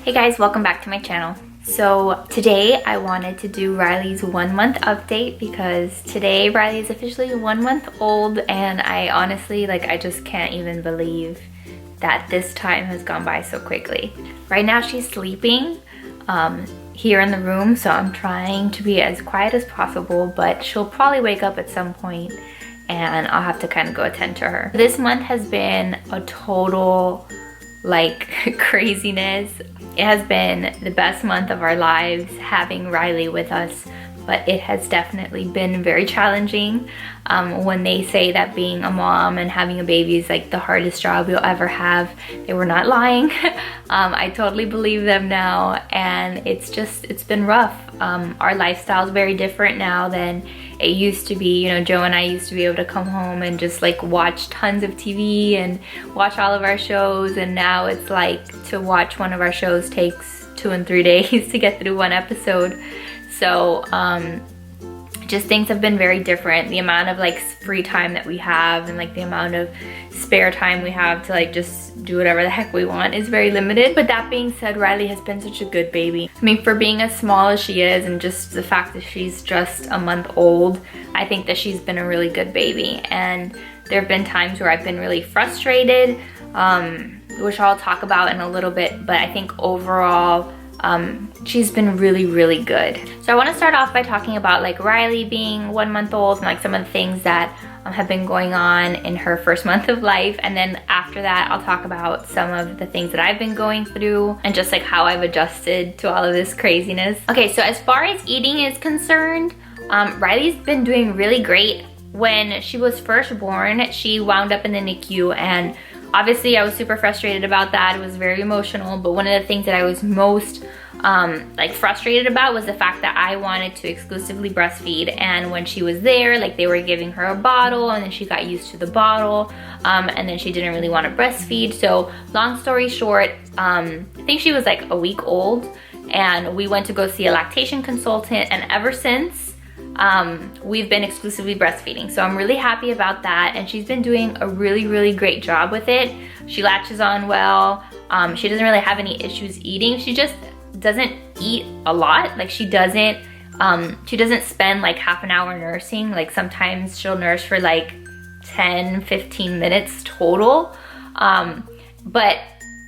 Hey guys, welcome back to my channel. So today I wanted to do Riley's 1 month update because today Riley is officially 1 month old, and I honestly, I just can't even believe that this time has gone by so quickly. Right now she's sleeping here in the room, so I'm trying to be as quiet as possible, but she'll probably wake up at some point and I'll have to kind of go attend to her. This month has been a total craziness. It has been the best month of our lives having Riley with us, but it has definitely been very challenging. When they say that being a mom and having a baby is like the hardest job you'll ever have, they were not lying. I totally believe them now, and it's been rough. Our lifestyle is very different now than it used to be. You know, Joe and I used to be able to come home and just watch tons of TV and watch all of our shows, and now it's like to watch one of our shows takes 2 and 3 days to get through one episode. So just things have been very different. The amount of free time that we have and the amount of spare time we have to just do whatever the heck we want is very limited. But that being said, Riley has been such a good baby. I mean, for being as small as she is and just the fact that she's just a month old, I think that she's been a really good baby. And there have been times where I've been really frustrated, which I'll talk about in a little bit, but I think overall she's been really good. So I want to start off by talking about Riley being 1 month old and some of the things that have been going on in her first month of life, and then after that I'll talk about some of the things that I've been going through and just how I've adjusted to all of this craziness. Okay, so as far as eating is concerned, Riley's been doing really great. When she was first born, she wound up in the NICU, and obviously I was super frustrated about that. It was very emotional, but one of the things that I was most frustrated about was the fact that I wanted to exclusively breastfeed, and when she was there, they were giving her a bottle, and then she got used to the bottle, and then she didn't really want to breastfeed. So long story short, I think she was a week old, and we went to go see a lactation consultant, and ever since we've been exclusively breastfeeding. So I'm really happy about that, and she's been doing a really great job with it. She latches on well. She doesn't really have any issues eating. She just doesn't eat a lot. She doesn't spend half an hour nursing. Sometimes she'll nurse for 10-15 minutes total. But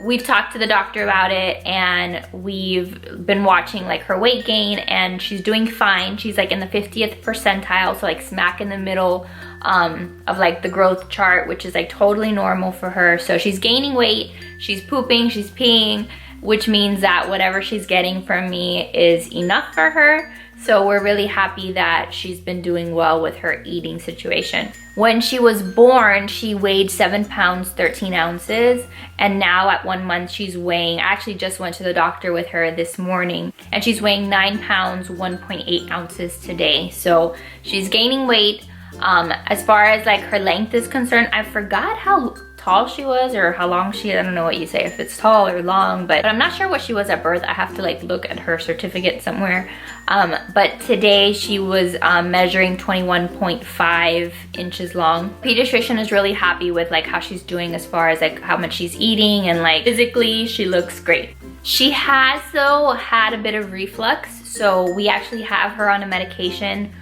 we've talked to the doctor about it, and we've been watching her weight gain, and she's doing fine. She's in the 50th percentile, so smack in the middle of the growth chart, which is totally normal for her. So she's gaining weight, she's pooping, she's peeing, which means that whatever she's getting from me is enough for her. So we're really happy that she's been doing well with her eating situation. When she was born, she weighed 7 pounds 13 ounces, and now at 1 month she's weighing, I actually just went to the doctor with her this morning, and she's weighing 9 pounds 1.8 ounces today. So she's gaining weight. As far as her length is concerned, I forgot how tall she was or how long she, I don't know what you say, if it's tall or long, but I'm not sure what she was at birth. I have to look at her certificate somewhere. But today she was measuring 21.5 inches long. Pediatrician is really happy with how she's doing as far as how much she's eating, and physically she looks great. She has though had a bit of reflux, so we actually have her on a medication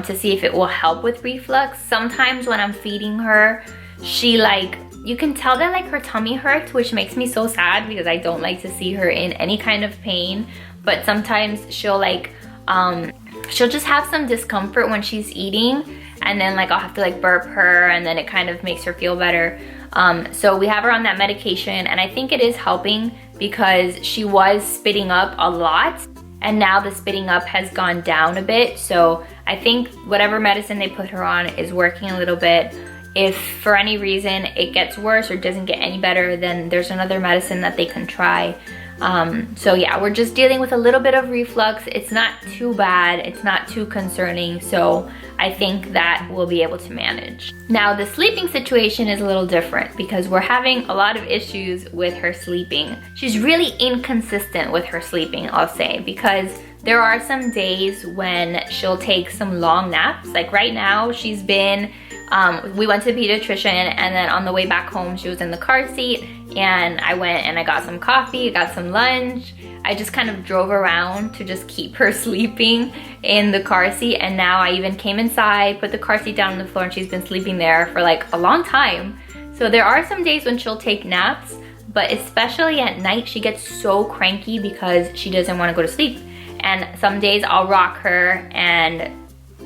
to see if it will help with reflux. Sometimes when I'm feeding her, she you can tell that her tummy hurts, which makes me so sad because I don't like to see her in any kind of pain. But sometimes she'll she'll just have some discomfort when she's eating, and then I'll have to burp her, and then it kind of makes her feel better. So we have her on that medication, and I think it is helping because she was spitting up a lot, and now the spitting up has gone down a bit. So I think whatever medicine they put her on is working a little bit. If for any reason it gets worse or doesn't get any better, then there's another medicine that they can try. So yeah, we're just dealing with a little bit of reflux. It's not too bad, it's not too concerning, so I think that we'll be able to manage. Now the sleeping situation is a little different because we're having a lot of issues with her sleeping. She's really inconsistent with her sleeping, I'll say, because there are some days when she'll take some long naps. Right now she's been We went to the pediatrician, and then on the way back home, she was in the car seat, and I went and I got some coffee, got some lunch. I just kind of drove around to just keep her sleeping in the car seat, and now I even came inside, put the car seat down on the floor, and she's been sleeping there for like a long time. So there are some days when she'll take naps, but especially at night, she gets so cranky because she doesn't want to go to sleep. And some days I'll rock her and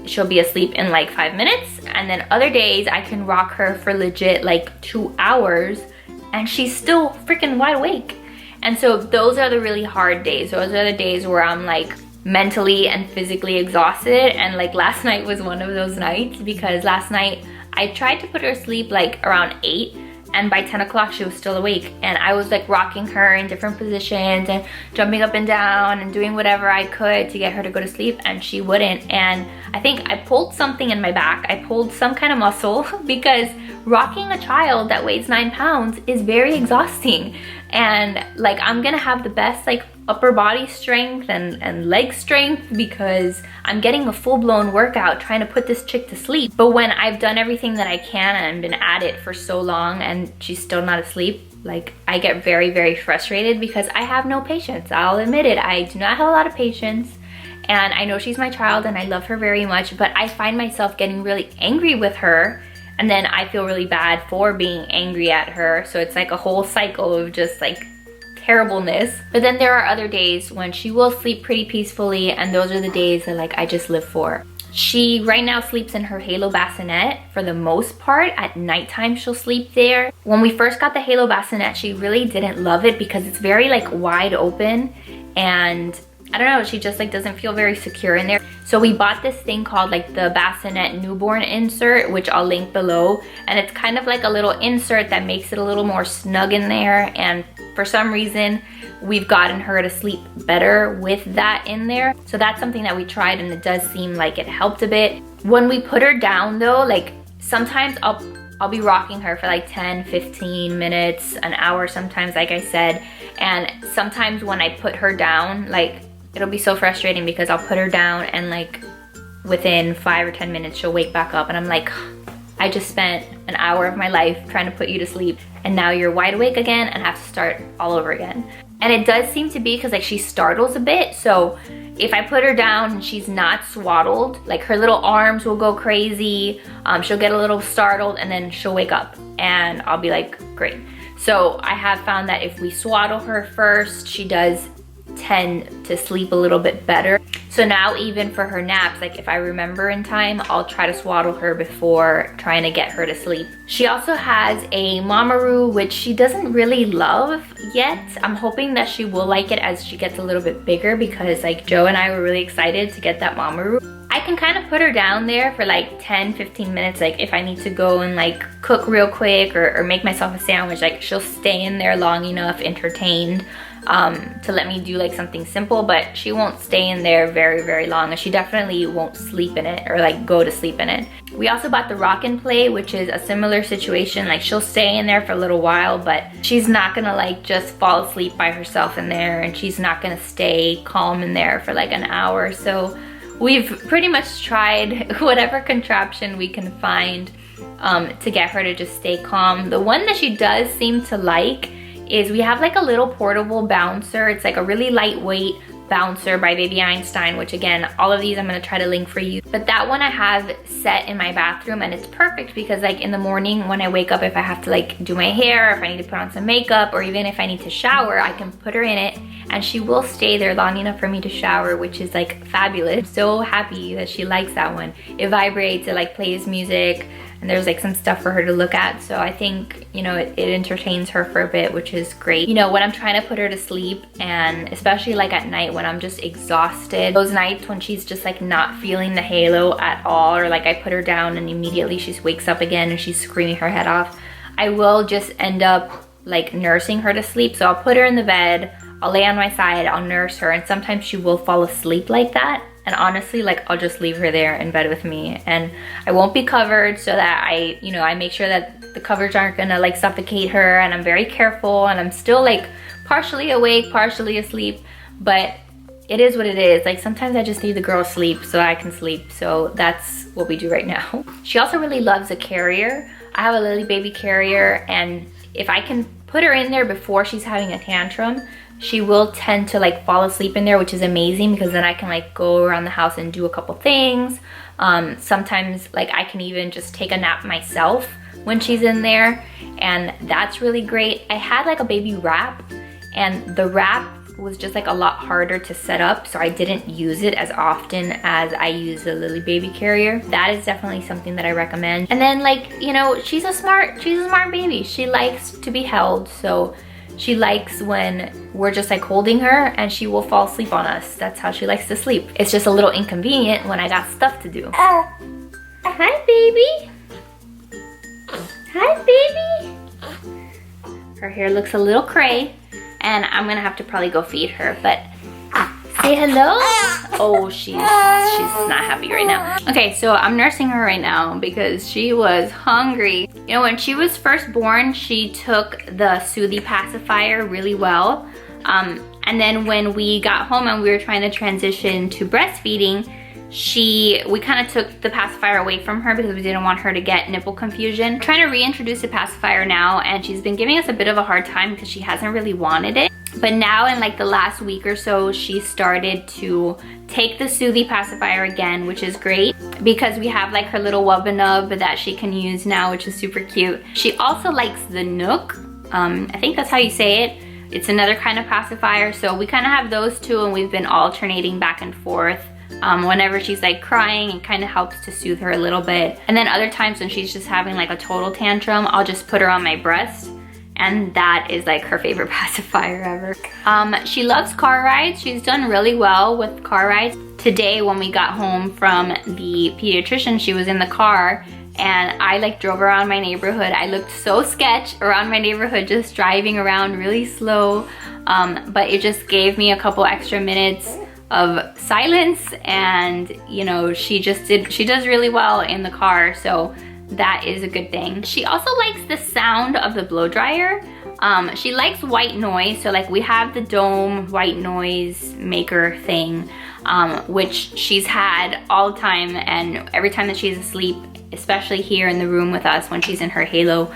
she'll be asleep in like 5 minutes, and then other days I can rock her for legit like 2 hours and she's still freaking wide awake. And so those are the really hard days. Those are the days where I'm like mentally and physically exhausted, and like last night was one of those nights, because last night I tried to put her to sleep like around 8, and by 10 o'clock she was still awake, and I was like rocking her in different positions and jumping up and down and doing whatever I could to get her to go to sleep, and she wouldn't. And I think I pulled something in my back. I pulled some kind of muscle because rocking a child that weighs 9 pounds is very exhausting. And like I'm gonna have the best like upper body strength and leg strength because I'm getting a full-blown workout trying to put this chick to sleep. But when I've done everything that I can and been at it for so long and she's still not asleep, like I get very, very frustrated because I have no patience. I'll admit it, I do not have a lot of patience. And I know she's my child and I love her very much, but I find myself getting really angry with her, and then I feel really bad for being angry at her. So it's like a whole cycle of just like terribleness. But then there are other days when she will sleep pretty peacefully, and those are the days that like I just live for. She right now sleeps in her Halo bassinet for the most part. At nighttime she'll sleep there. When we first got the Halo bassinet, she really didn't love it because it's very like wide open, and I don't know, she just like doesn't feel very secure in there. So we bought this thing called like the bassinet newborn insert, which I'll link below, and it's kind of like a little insert that makes it a little more snug in there. And for some reason we've gotten her to sleep better with that in there. So that's something that we tried, and it does seem like it helped a bit. When we put her down though, like sometimes I'll be rocking her for like 10, 15 minutes, an hour sometimes, like I said. And sometimes when I put her down, like it'll be so frustrating because I'll put her down and like within 5 or 10 minutes she'll wake back up, and I'm like, I just spent an hour of my life trying to put you to sleep and now you're wide awake again and have to start all over again. And it does seem to be because like she startles a bit. So if I put her down and she's not swaddled, like her little arms will go crazy. She'll get a little startled and then she'll wake up and I'll be like, great. So I have found that if we swaddle her first, she does tend to sleep a little bit better. So now even for her naps, like if I remember in time, I'll try to swaddle her before trying to get her to sleep. She also has a momma, which she doesn't really love yet. I'm hoping that she will like it as she gets a little bit bigger, because like Joe and I were really excited to get that momma. I can kind of put her down there for like 10-15 minutes, like if I need to go and like cook real quick or make myself a sandwich, like she'll stay in there long enough entertained to let me do like something simple, but she won't stay in there very, very long, and she definitely won't sleep in it or like go to sleep in it. We also bought the rock and play, which is a similar situation. Like she'll stay in there for a little while, but she's not gonna like just fall asleep by herself in there, and she's not gonna stay calm in there for like an hour. So we've pretty much tried whatever contraption we can find to get her to just stay calm. The one that she does seem to like is we have like a little portable bouncer. It's like a really lightweight bouncer by Baby Einstein, which again, all of these I'm gonna try to link for you. But that one I have set in my bathroom, and it's perfect because like in the morning when I wake up, if I have to like do my hair, if I need to put on some makeup, or even if I need to shower, I can put her in it and she will stay there long enough for me to shower, which is like fabulous. I'm so happy that she likes that one. It vibrates, it like plays music, and there's like some stuff for her to look at. So I think, you know, it entertains her for a bit, which is great. You know, when I'm trying to put her to sleep, and especially like at night when I'm just exhausted, those nights when she's just like not feeling the halo at all, or like I put her down and immediately she wakes up again and she's screaming her head off, I will just end up like nursing her to sleep. So I'll put her in the bed, I'll lay on my side, I'll nurse her, and sometimes she will fall asleep like that. And honestly, like I'll just leave her there in bed with me, and I won't be covered, so that I make sure that the covers aren't gonna like suffocate her, and I'm very careful, and I'm still like partially awake, partially asleep. But it is what it is. Like sometimes I just need the girl sleep so I can sleep. So that's what we do right now. She also really loves a carrier. I have a Lily baby carrier, and if I can put her in there before she's having a tantrum, she will tend to like fall asleep in there, which is amazing because then I can like go around the house and do a couple things. Sometimes like I can even just take a nap myself when she's in there, and that's really great. I had like a baby wrap, and the wrap was just like a lot harder to set up, so I didn't use it as often as I use the Lily baby carrier. That is definitely something that I recommend. And then like, you know, she's a smart baby. She likes to be held, so she likes when we're just like holding her, and she will fall asleep on us. That's how she likes to sleep. It's just a little inconvenient when I got stuff to do. Hi baby. Hi baby. Her hair looks a little cray, and I'm gonna have to probably go feed her, but say hello. Oh, she's not happy right now. Okay, so I'm nursing her right now because she was hungry. You know, when she was first born, she took the Soothy pacifier really well. And then when we got home and we were trying to transition to breastfeeding, we kind of took the pacifier away from her because we didn't want her to get nipple confusion. I'm trying to reintroduce the pacifier now, and she's been giving us a bit of a hard time because she hasn't really wanted it. But now in like the last week or so, she started to take the Soothy pacifier again, which is great because we have like her little wubba nub that she can use now, which is super cute. She also likes the Nook. I think that's how you say it. It's another kind of pacifier. So we kind of have those two, and we've been alternating back and forth. Whenever she's like crying, it kind of helps to soothe her a little bit. And then other times when she's just having like a total tantrum, I'll just put her on my breast, and that is like her favorite pacifier ever. She loves car rides. She's done really well with car rides. Today when we got home from the pediatrician, she was in the car, and I like drove around my neighborhood. I looked so sketch around my neighborhood, just driving around really slow, but it just gave me a couple extra minutes of silence, and you know, she does really well in the car, so that is a good thing. She also likes the sound of the blow dryer. She likes white noise, so like we have the Dome white noise maker thing, which she's had all the time, and every time that she's asleep, especially here in the room with us when she's in her halo,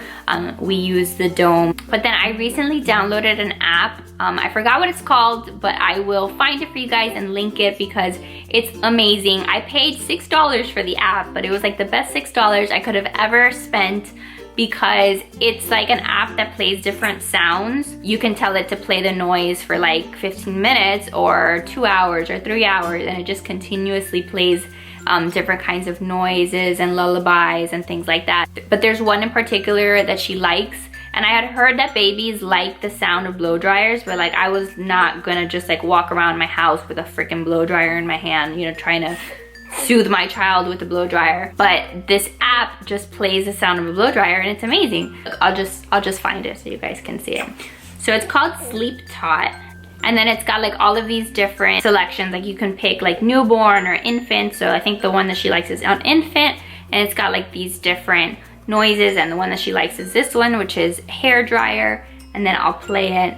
we use the Dome. But then I recently downloaded an app. I forgot what it's called, but I will find it for you guys and link it because it's amazing. I paid $6 for the app, but it was like the best $6 I could have ever spent because it's like an app that plays different sounds. You can tell it to play the noise for like 15 minutes or 2 hours or 3 hours, and it just continuously plays different kinds of noises and lullabies and things like that. But there's one in particular that she likes, and I had heard that babies like the sound of blow dryers, but like I was not gonna just like walk around my house with a freaking blow dryer in my hand, you know, trying to soothe my child with the blow dryer. But this app just plays the sound of a blow dryer, and it's amazing. I'll just find it so you guys can see it. So it's called Sleep Tot. And then it's got like all of these different selections. Like you can pick like newborn or infant. So I think the one that she likes is on infant, and it's got like these different noises, and the one that she likes is this one, which is hair dryer. And then I'll play it.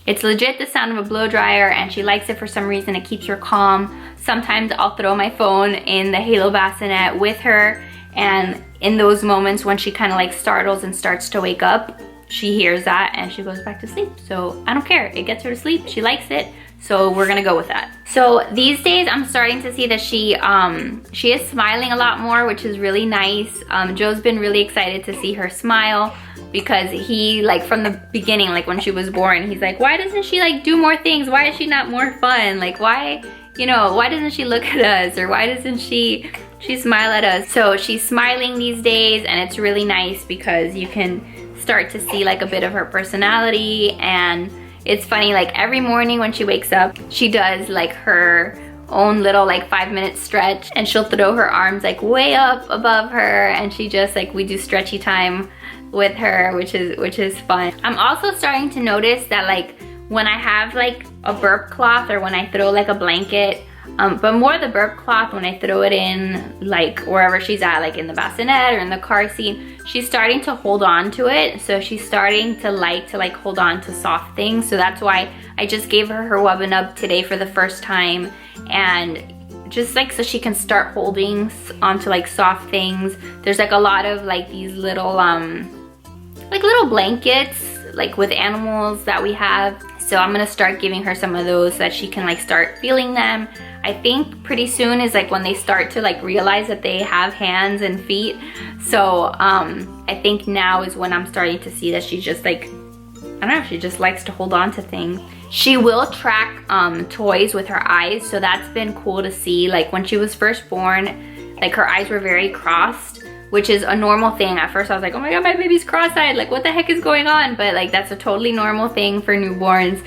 It's legit the sound of a blow dryer, and she likes it for some reason. It keeps her calm. Sometimes I'll throw my phone in the halo bassinet with her, and in those moments when she kind of like startles and starts to wake up, she hears that and she goes back to sleep. So I don't care, it gets her to sleep. She likes it, so we're gonna go with that. So these days I'm starting to see that she is smiling a lot more, which is really nice. Joe's been really excited to see her smile because he, like from the beginning, like when she was born, he's like, why doesn't she like do more things? Why is she not more fun? Like why, you know, why doesn't she look at us? Or why doesn't she smile at us? So she's smiling these days, and it's really nice because you can start to see like a bit of her personality. And it's funny, like every morning when she wakes up, she does like her own little like 5-minute stretch, and she'll throw her arms like way up above her, and she just like, we do stretchy time with her, which is fun. I'm also starting to notice that like when I have like a burp cloth, or when I throw like a blanket But more the burp cloth, when I throw it in, like wherever she's at, like in the bassinet or in the car seat, she's starting to hold on to it. So she's starting to like hold on to soft things. So that's why I just gave her her Wubbin Up today for the first time, and just like so she can start holding onto like soft things. There's like a lot of like these little like little blankets like with animals that we have. So I'm gonna start giving her some of those so that she can like start feeling them. I think pretty soon is like when they start to like realize that they have hands and feet. So I think now is when I'm starting to see that she's just like, I don't know, she just likes to hold on to things. She will track toys with her eyes, so that's been cool to see. Like when she was first born, like her eyes were very crossed, which is a normal thing. At first I was like, oh my god, my baby's cross-eyed, like what the heck is going on? But like that's a totally normal thing for newborns.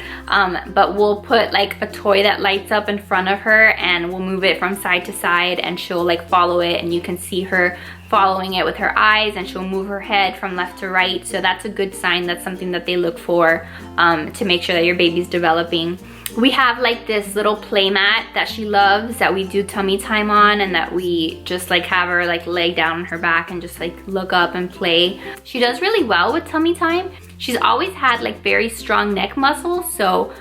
But we'll put like a toy that lights up in front of her, and we'll move it from side to side, and she'll like follow it, and you can see her following it with her eyes, and she'll move her head from left to right. So that's a good sign. That's something that they look for to make sure that your baby's developing. We have like this little play mat that she loves that we do tummy time on, and that we just like have her like lay down on her back and just like look up and play. She does really well with tummy time. She's always had like very strong neck muscles, so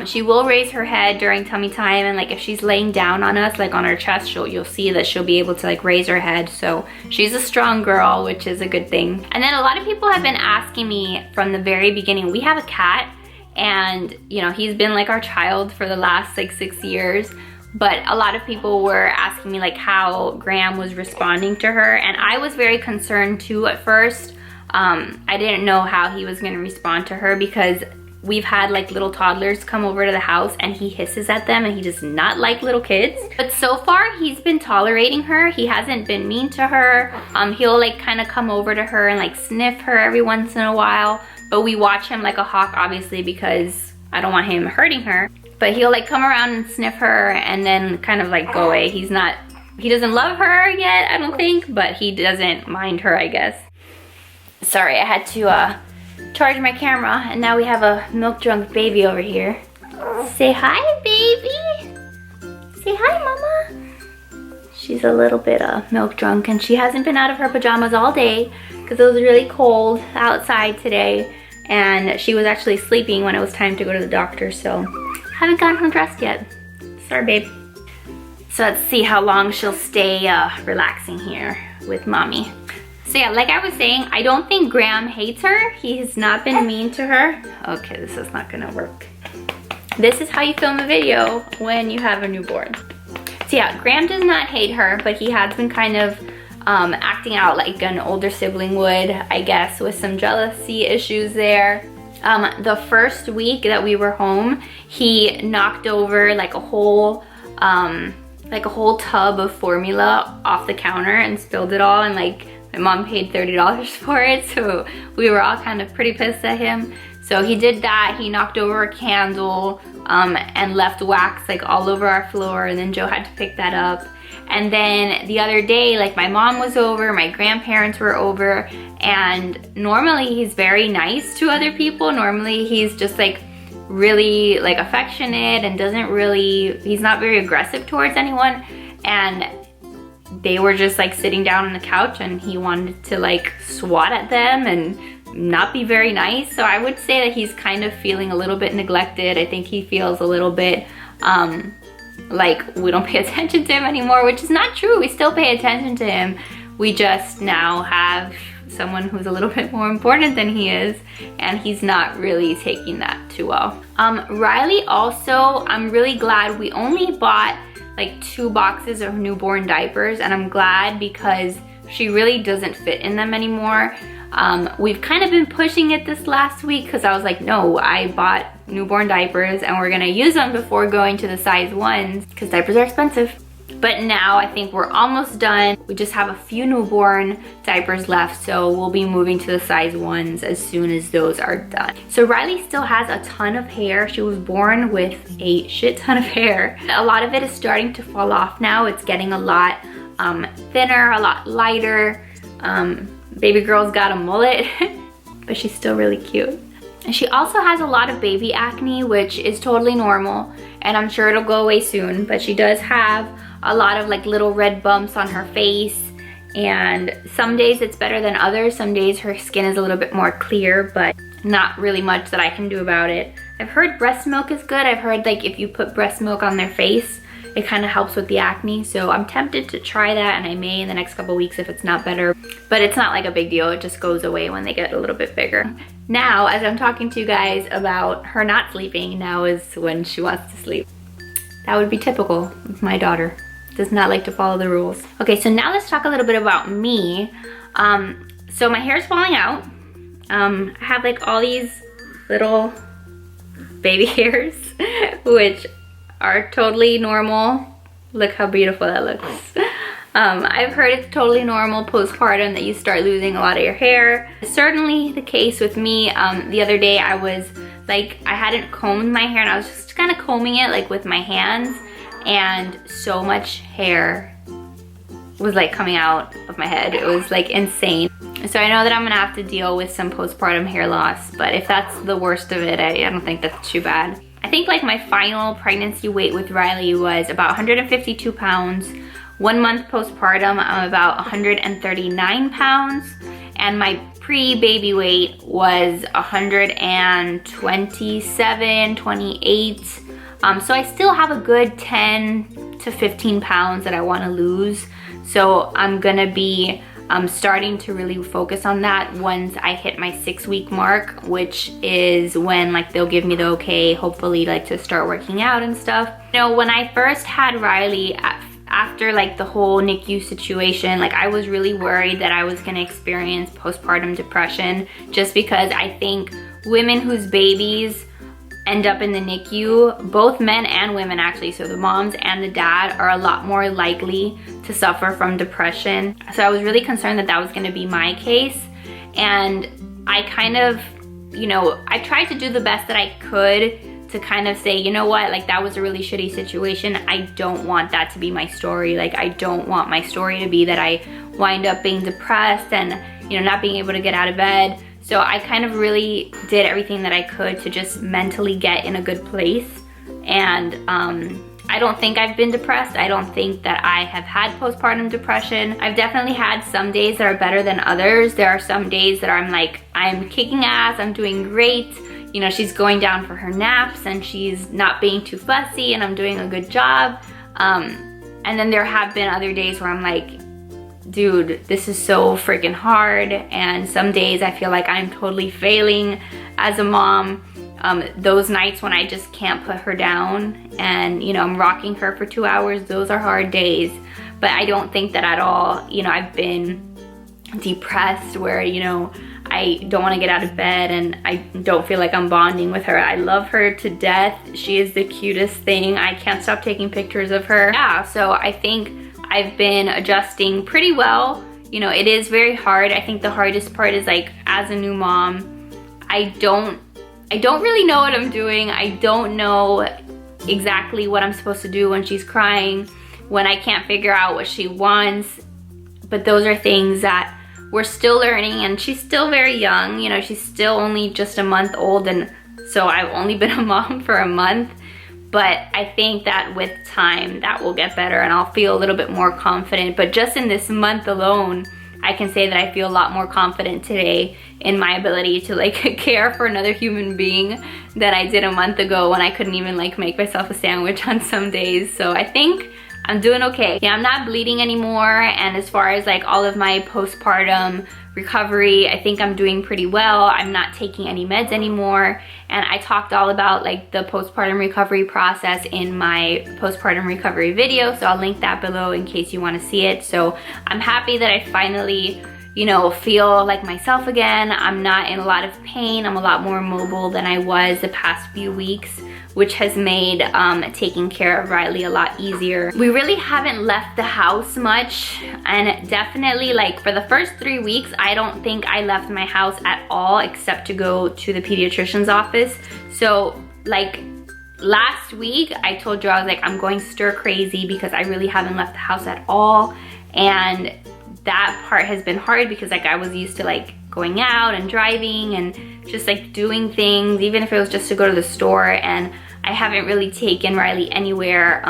she will raise her head during tummy time, and like if she's laying down on us, like on her chest, you'll see that she'll be able to like raise her head. So she's a strong girl, which is a good thing. And then a lot of people have been asking me from the very beginning. We have a cat, and you know, he's been like our child for the last like 6 years, but a lot of people were asking me like how Graham was responding to her, and I was very concerned too at first. I didn't know how he was gonna respond to her, because we've had like little toddlers come over to the house and he hisses at them, and he does not like little kids. But so far he's been tolerating her. He hasn't been mean to her. He'll like kind of come over to her and like sniff her every once in a while, but we watch him like a hawk, obviously, because I don't want him hurting her. But he'll like come around and sniff her and then kind of like go away. He doesn't love her yet, I don't think, but he doesn't mind her, I guess. Sorry, I had to charge my camera, and now we have a milk drunk baby over here. Say hi, baby. Say hi, mama. She's a little bit milk drunk, and she hasn't been out of her pajamas all day because it was really cold outside today, and she was actually sleeping when it was time to go to the doctor, so haven't gotten her dressed yet. Sorry, babe. So let's see how long she'll stay relaxing here with mommy. So yeah, like I was saying, I don't think Graham hates her. He has not been mean to her. Okay, this is not gonna work. This is how you film a video when you have a newborn. So yeah, Graham does not hate her, but he has been kind of acting out like an older sibling would, I guess, with some jealousy issues there. The first week that we were home, he knocked over like a whole tub of formula off the counter and spilled it all, and like my mom paid $30 for it, so we were all kind of pretty pissed at him. So he did that. He knocked over a candle and left wax like all over our floor, and then Joe had to pick that up. And then the other day, like my mom was over, my grandparents were over, and normally he's very nice to other people. Normally he's just like really like affectionate and he's not very aggressive towards anyone. And they were just like sitting down on the couch, and he wanted to like swat at them and not be very nice. So I would say that he's kind of feeling a little bit neglected. I think he feels a little bit like we don't pay attention to him anymore, which is not true. We still pay attention to him. We just now have someone who's a little bit more important than he is, and he's not really taking that too well. Riley also, I'm really glad we only bought like 2 boxes of newborn diapers, and I'm glad because she really doesn't fit in them anymore. We've kind of been pushing it this last week because I was like, no, I bought newborn diapers and we're gonna use them before going to the size 1s because diapers are expensive. But now I think we're almost done. We just have a few newborn diapers left, so we'll be moving to the size 1s as soon as those are done. So Riley still has a ton of hair. She was born with a shit ton of hair. A lot of it is starting to fall off now. It's getting a lot thinner, a lot lighter. Baby girl's got a mullet, but she's still really cute. And she also has a lot of baby acne, which is totally normal, and I'm sure it'll go away soon, but she does have a lot of like little red bumps on her face, and some days it's better than others. Some days her skin is a little bit more clear, but not really much that I can do about it. I've heard breast milk is good. I've heard like if you put breast milk on their face, it kind of helps with the acne, so I'm tempted to try that, and I may in the next couple weeks if it's not better, but it's not like a big deal. It just goes away when they get a little bit bigger. Now, as I'm talking to you guys about her not sleeping, now is when she wants to sleep. That would be typical of my daughter. Does not like to follow the rules. Okay, so now let's talk a little bit about me. So my hair is falling out. I have like all these little baby hairs, which are totally normal. Look how beautiful that looks. I've heard it's totally normal postpartum that you start losing a lot of your hair. Certainly the case with me. The other day I was like, I hadn't combed my hair and I was just kind of combing it like with my hands, and so much hair was like coming out of my head. It was like insane. So I know that I'm gonna have to deal with some postpartum hair loss, but if that's the worst of it, I don't think that's too bad. I think like my final pregnancy weight with Riley was about 152 pounds. 1 month postpartum, I'm about 139 pounds. And my pre-baby weight was 127, 28. So I still have a good 10 to 15 pounds that I wanna lose. So I'm gonna be starting to really focus on that once I hit my 6-week mark, which is when like they'll give me the okay, hopefully, like to start working out and stuff. You know, when I first had Riley, after like the whole NICU situation, like I was really worried that I was gonna experience postpartum depression, just because I think women whose babies end up in the NICU, both men and women actually, so the moms and the dad are a lot more likely to suffer from depression. So I was really concerned that that was gonna be my case. And I kind of, you know, I tried to do the best that I could to kind of say, you know what, like that was a really shitty situation. I don't want that to be my story. Like I don't want my story to be that I wind up being depressed and, you know, not being able to get out of bed. So I kind of really did everything that I could to just mentally get in a good place. And I don't think I've been depressed. I don't think that I have had postpartum depression. I've definitely had some days that are better than others. There are some days that I'm like, I'm kicking ass, I'm doing great. You know, she's going down for her naps and she's not being too fussy and I'm doing a good job. And then there have been other days where I'm like, dude, this is so freaking hard. And some days I feel like I'm totally failing as a mom. Those nights when I just can't put her down and, you know, I'm rocking her for 2 hours, those are hard days. But I don't think that at all, you know, I've been depressed where, you know, I don't want to get out of bed and I don't feel like I'm bonding with her. I love her to death. She is the cutest thing. I can't stop taking pictures of her. Yeah, so I think I've been adjusting pretty well. You know, it is very hard. I think the hardest part is like, as a new mom, I don't really know what I'm doing. I don't know exactly what I'm supposed to do when she's crying, when I can't figure out what she wants. But those are things that we're still learning, and she's still very young. You know, she's still only just a month old, and so I've only been a mom for a month. But I think that with time that will get better and I'll feel a little bit more confident. But just in this month alone, I can say that I feel a lot more confident today in my ability to like care for another human being than I did a month ago when I couldn't even like make myself a sandwich on some days. So I think I'm doing okay. Yeah, I'm not bleeding anymore, and as far as like all of my postpartum recovery, I think I'm doing pretty well. I'm not taking any meds anymore, and I talked all about like the postpartum recovery process in my postpartum recovery video, so I'll link that below in case you want to see it. So I'm happy that I finally, you know, feel like myself again. I'm not in a lot of pain. I'm a lot more mobile than I was the past few weeks, which has made taking care of Riley a lot easier. We really haven't left the house much, and definitely like for the first 3 weeks, I don't think I left my house at all except to go to the pediatrician's office. So like last week, I told you I was like, I'm going stir crazy because I really haven't left the house at all. And that part has been hard because like I was used to like going out and driving and just like doing things, even if it was just to go to the store, and I haven't really taken Riley anywhere.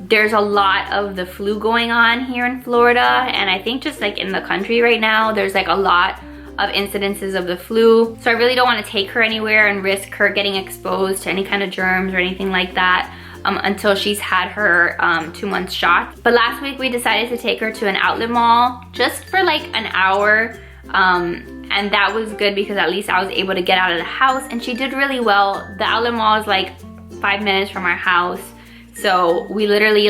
There's a lot of the flu going on here in Florida, and I think just like in the country right now, there's like a lot of incidences of the flu. So I really don't want to take her anywhere and risk her getting exposed to any kind of germs or anything like that until she's had her 2-month shot. But last week we decided to take her to an outlet mall just for like an hour. And that was good because at least I was able to get out of the house, and she did really well. The outlet mall is like 5 minutes from our house. So we literally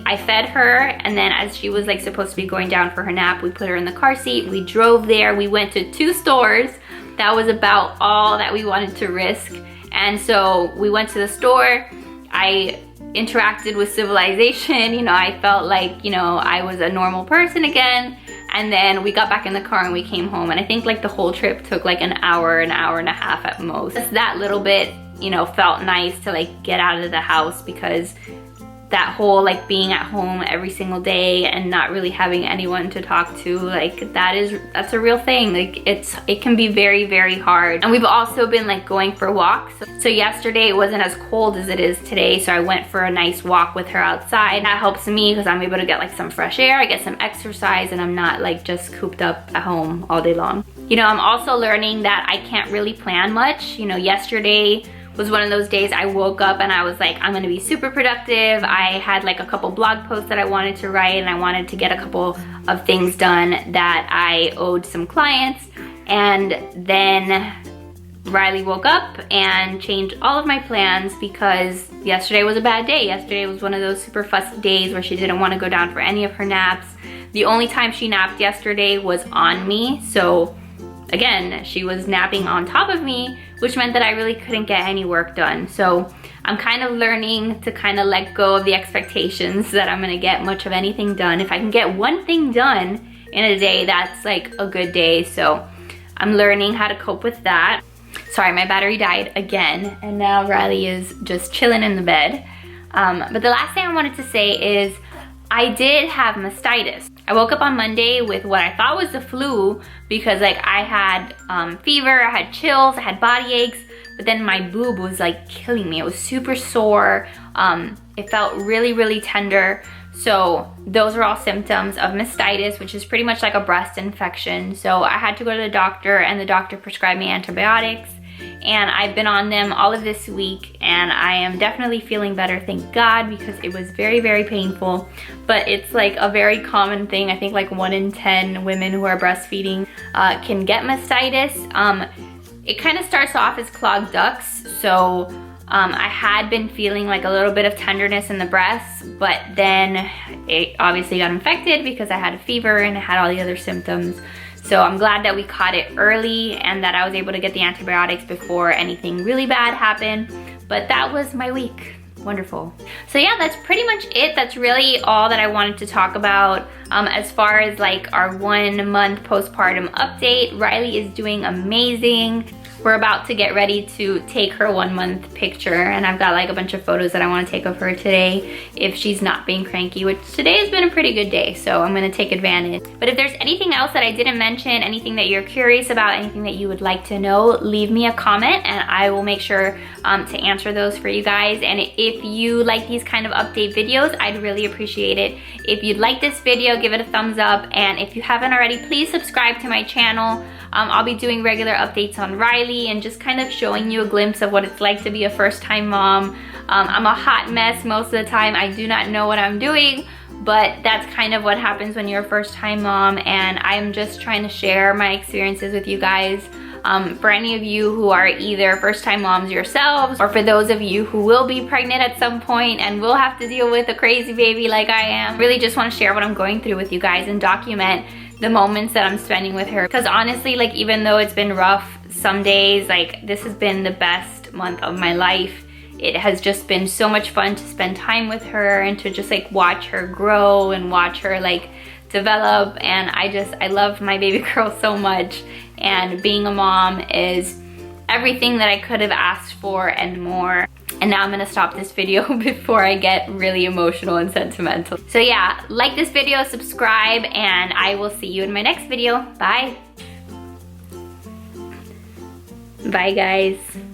I fed her, and then as she was like supposed to be going down for her nap, we put her in the car seat, we drove there, we went to 2 stores. That was about all that we wanted to risk. And so we went to the store, I interacted with civilization, you know, I felt like, you know, I was a normal person again. And then we got back in the car and we came home, and I think like the whole trip took like an hour and a half at most. Just that little bit, you know, felt nice to like get out of the house, because that whole like being at home every single day and not really having anyone to talk to, like that's a real thing. Like it can be very, very hard. And we've also been like going for walks. So yesterday it wasn't as cold as it is today, so I went for a nice walk with her outside. That helps me because I'm able to get like some fresh air, I get some exercise, and I'm not like just cooped up at home all day long. You know, I'm also learning that I can't really plan much. You know, yesterday was one of those days I woke up and I was like, I'm gonna be super productive. I had like a couple blog posts that I wanted to write, and I wanted to get a couple of things done that I owed some clients. And then Riley woke up and changed all of my plans because yesterday was a bad day. Yesterday was one of those super fussy days where she didn't want to go down for any of her naps. The only time she napped yesterday was on me. So again, she was napping on top of me, which meant that I really couldn't get any work done. So I'm kind of learning to kind of let go of the expectations that I'm gonna get much of anything done. If I can get one thing done in a day, that's like a good day. So I'm learning how to cope with that. Sorry, my battery died again, and now Riley is just chilling in the bed. But the last thing I wanted to say is I did have mastitis. I woke up on Monday with what I thought was the flu because like I had fever, I had chills, I had body aches, but then my boob was like killing me. It was super sore. It felt really, really tender. So those are all symptoms of mastitis, which is pretty much like a breast infection. So I had to go to the doctor, and the doctor prescribed me antibiotics. And I've been on them all of this week, and I am definitely feeling better, thank God, because it was very, very painful. But it's like a very common thing. I think like 1 in 10 women who are breastfeeding can get mastitis. It kind of starts off as clogged ducts. So I had been feeling like a little bit of tenderness in the breasts, but then it obviously got infected because I had a fever and I had all the other symptoms. So I'm glad that we caught it early and that I was able to get the antibiotics before anything really bad happened. But that was my week. Wonderful. So yeah, that's pretty much it. That's really all that I wanted to talk about. As far as like our 1 month postpartum update, Riley is doing amazing. We're about to get ready to take her 1 month picture, and I've got like a bunch of photos that I want to take of her today if she's not being cranky, which today has been a pretty good day, so I'm going to take advantage. But if there's anything else that I didn't mention, anything that you're curious about, anything that you would like to know, leave me a comment and I will make sure to answer those for you guys. And if you like these kind of update videos, I'd really appreciate it. If you'd like this video, give it a thumbs up, and if you haven't already, please subscribe to my channel. I'll be doing regular updates on Riley and just kind of showing you a glimpse of what it's like to be a first-time mom. I'm a hot mess most of the time. I do not know what I'm doing, but that's kind of what happens when you're a first-time mom, and I'm just trying to share my experiences with you guys. For any of you who are either first-time moms yourselves, or for those of you who will be pregnant at some point and will have to deal with a crazy baby like I am, really just want to share what I'm going through with you guys and document the moments that I'm spending with her. Because honestly, like even though it's been rough some days, like this has been the best month of my life. It has just been so much fun to spend time with her and to just like watch her grow and watch her like develop. And I love my baby girl so much, and being a mom is everything that I could have asked for and more. And now I'm gonna stop this video before I get really emotional and sentimental. So yeah, like this video, subscribe, and I will see you in my next video. Bye. Bye guys.